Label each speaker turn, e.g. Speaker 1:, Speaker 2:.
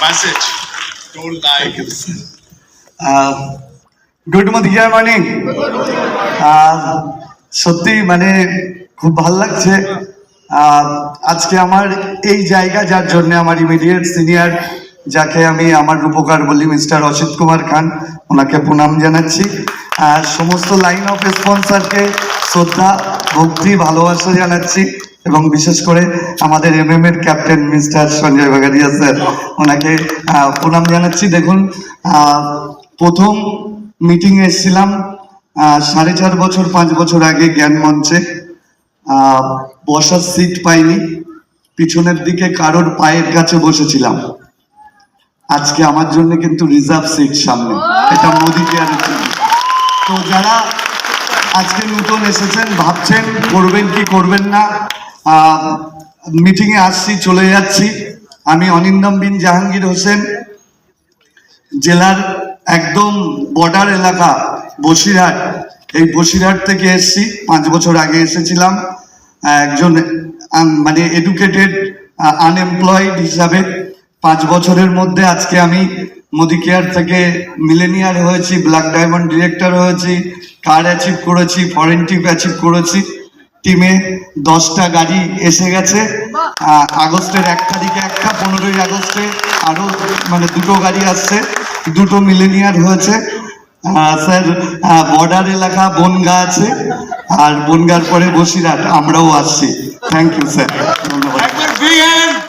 Speaker 1: Message. Don't lie.
Speaker 2: Good morning. সত্যি মানে খুব ভাল লাগছে আজকে আমার এই জায়গা, যার জন্য আমার ইমিডিয়েট সিনিয়র, যাকে আমি আমার রূপকার বলি, মিস্টার অসিত কুমার খান, ওনাকে প্রণাম জানাচ্ছি। আর সমস্ত লাইন অফ স্পন্সরকে শ্রদ্ধা, ভক্তি, ভালোবাসা জানাচ্ছি, এবং বিশেষ করে আমাদের MM এর captain mister Sanjay Bagaria sir, ওনাকে প্রণাম জানাচ্ছি। দেখুন, প্রথম মিটিংয়ে এসেছিলাম 4.5 বছর 5 বছর আগে জ্ঞান মঞ্চে। বসার সিট পাইনি, পিছনের দিকে কারোর পায়ের কাছে বসেছিলাম। আজকে আমার জন্য কিন্তু রিজার্ভ সিট সামনে, এটা মোদি কেয়ারের জন্য। তো যারা আজকে নতুন এসেছেন, ভাবছেন করবেন কি করবেন না, মিটিংয়ে আসছি, চলে যাচ্ছি। আমি অনিন্দম বিন জাহাঙ্গীর হোসেন, জেলার একদম বর্ডার এলাকা বসিরহাট, এই বসিরহাট থেকে এসেছি। 5 বছর আগে এসেছিলাম একজন মানে এডুকেটেড আনএমপ্লয়েড হিসাবে। 5 বছরের মধ্যে আজকে আমি মোদি কেয়ার থেকে মিলেনিয়ার হয়েছি, ব্ল্যাক ডায়মন্ড ডিরেক্টর হয়েছি, কার অ্যাচিভ করেছি, ফরেন টিপ অ্যাচিভ করেছি। টিমে 10টা গাড়ি এসে গেছে। আগস্টের 1 তারিখে একটা, 15ই আগস্টে আরও মানে 2টো গাড়ি আসছে, 2টো মিলেনিয়ার হয়েছে। স্যার, বর্ডার এলাকা বনগা আছে, আর বনগার পরে বসিরহাট, আমরাও আসছি। থ্যাংক ইউ স্যার, ধন্যবাদ।